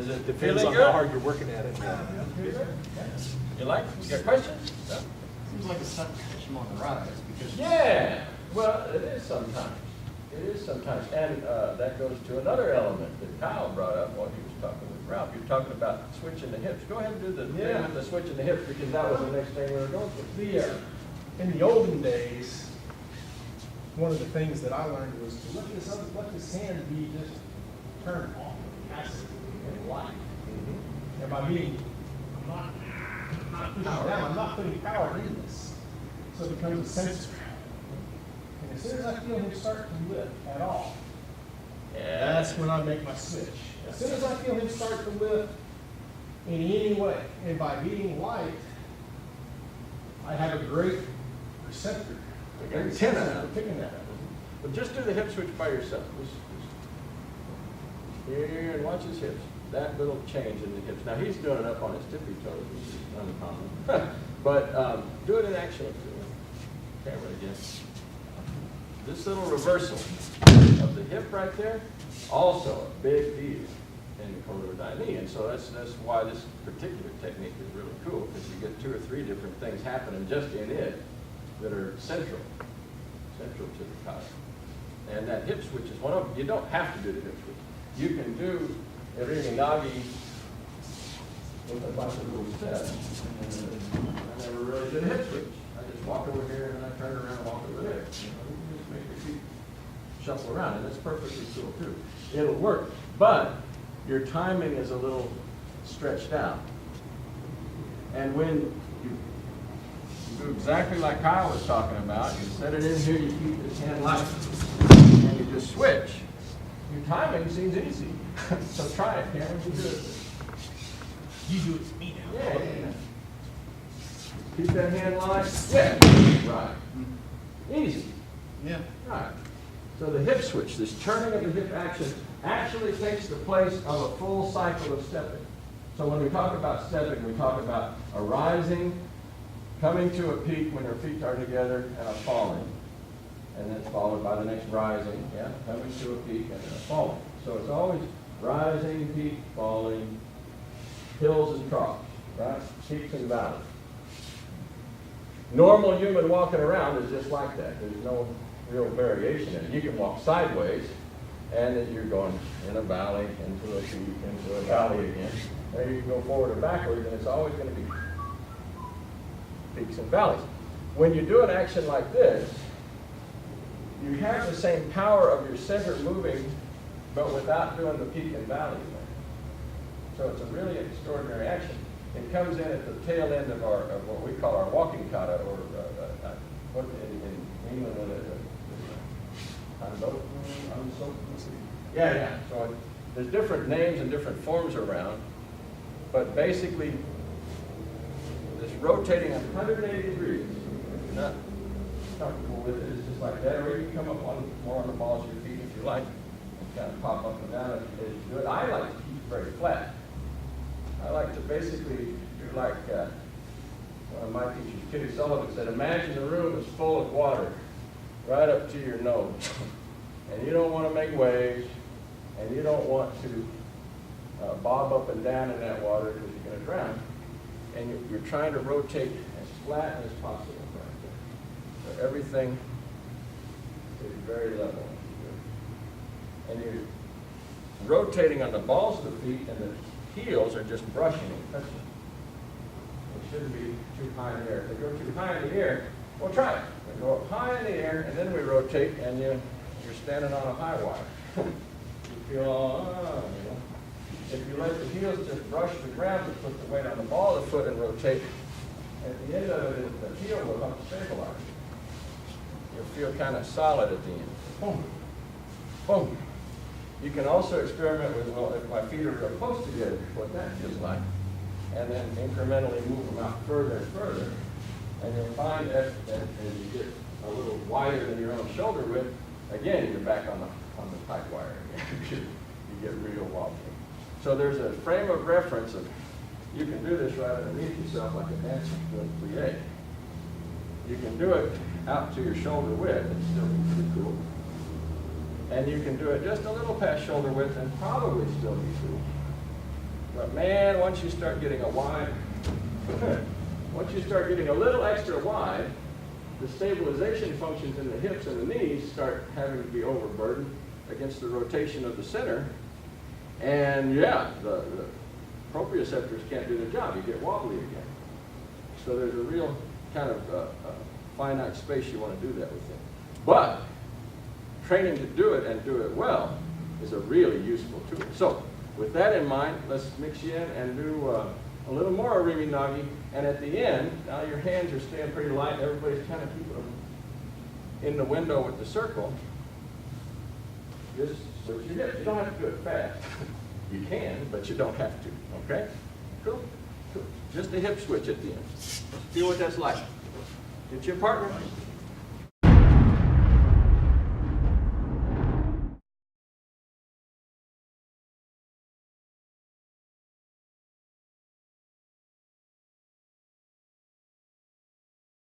Is it Depends feeling on good? how hard you're working at it. You like? You got questions? No? Seems like it's tough to catch them on the rise because. Yeah, well, it is sometimes. It is sometimes. And that goes to another element that Kyle brought up while he was talking with Ralph. You're talking about switching the hips. Go ahead and do the thing with the switching the hips, because that was the next thing we were going to. In the olden days, one of the things that I learned was to let this hand be just turned off passively and light. And by being, I'm not pushing down, I'm not putting power in this. So it becomes a sensor. And as soon as I feel him start to lift at all, that's when I make my switch. As soon as I feel him start to lift in any way, and by being light, I have a great receptor. Antenna. For picking that up. But just do the hip switch by yourself. Just here, and watch his hips. That little change in the hips. Now he's doing it up on his tippy toes, which is uncommon. But do it in action. Camera again. This little reversal of the hip right there, also a big deal in the Kodo-Dai. And so that's why this particular technique is really cool, because you get 2 or 3 different things happening just in it that are central to the kata. And that hip switch is one of them. You don't have to do the hip switch. You can do a Ringinagi with a bunch of little steps. I never really did a hip switch. I just walk over here and then I turn around and walk over there. You just make your feet shuffle around, and that's perfectly cool too. It'll work, but your timing is a little stretched out. And when you do exactly like Kyle was talking about, you set it in here, you keep this hand light, and you just switch. Your timing seems easy. So try it, Cameron. You do it. You do it to me now. Yeah. Keep that hand light. Yeah. Right. Easy. Yeah. Right. So the hip switch, this turning of the hip action, actually takes the place of a full cycle of stepping. So when we talk about stepping, we talk about a rising, coming to a peak when your feet are together, and a falling. And then followed by the next rising, coming to a peak and then a falling. So it's always rising, peak, falling, hills and troughs, right? Peaks and valleys. Normal human walking around is just like that. There's no real variation in it. You can walk sideways, and then you're going in a valley, into a peak, into a valley again. Or you can go forward or backwards, and it's always going to be peaks and valleys. When you do an action like this, you have the same power of your center moving, but without doing the peak and valley thing. So it's a really extraordinary action. It comes in at the tail end of what we call our walking kata, or what in England yeah. So there's different names and different forms around, but basically this rotating 180 degrees. If you're not comfortable with it, it's just like that, or you can come up more on the balls of your feet if you like, and kind of pop up and down as you do it. I like to keep it very flat. I like to basically do like one of my teachers, Kitty Sullivan, said, imagine the room is full of water right up to your nose. And you don't want to make waves, and you don't want to bob up and down in that water because you're going to drown. And you're trying to rotate as flat as possible right there. So everything is very level. And you're rotating on the balls of the feet, and the heels are just brushing and touching. It shouldn't be too high in the air. If they go too high in the air, well, try it. We go up high in the air, and then we rotate, and you're standing on a high wire. You feel, If you let the heels just brush the ground and put the weight on the ball of the foot and rotate, at the end of it, the heel will help stabilize. You'll feel kind of solid at the end. Boom. Boom. You can also experiment with, well, if my feet are real close together, what that feels like. And then incrementally move them out further and further. And you'll find that as you get a little wider than your own shoulder width, again, you're back on the tight wire again. You get real wobbly. So there's a frame of reference of, you can do this right underneath yourself like a dancer doing plie. You can do it out to your shoulder width and still be pretty cool. And you can do it just a little past shoulder width and probably still be cool. But man, once you start getting a wide, once you start getting a little extra wide, the stabilization functions in the hips and the knees start having to be overburdened against the rotation of the center. And yeah, the proprioceptors can't do their job. You get wobbly again. So there's a real kind of finite space you want to do that within. But training to do it and do it well is a really useful tool. So with that in mind, let's mix you in and do a little more arimi nagi. And at the end, now your hands are staying pretty light. Everybody's kind of keeping them in the window with the circle. Just switch your hips. You don't have to do it fast. You can, but you don't have to. Okay? Cool? Cool. Just a hip switch at the end. Feel what that's like. Get your partner.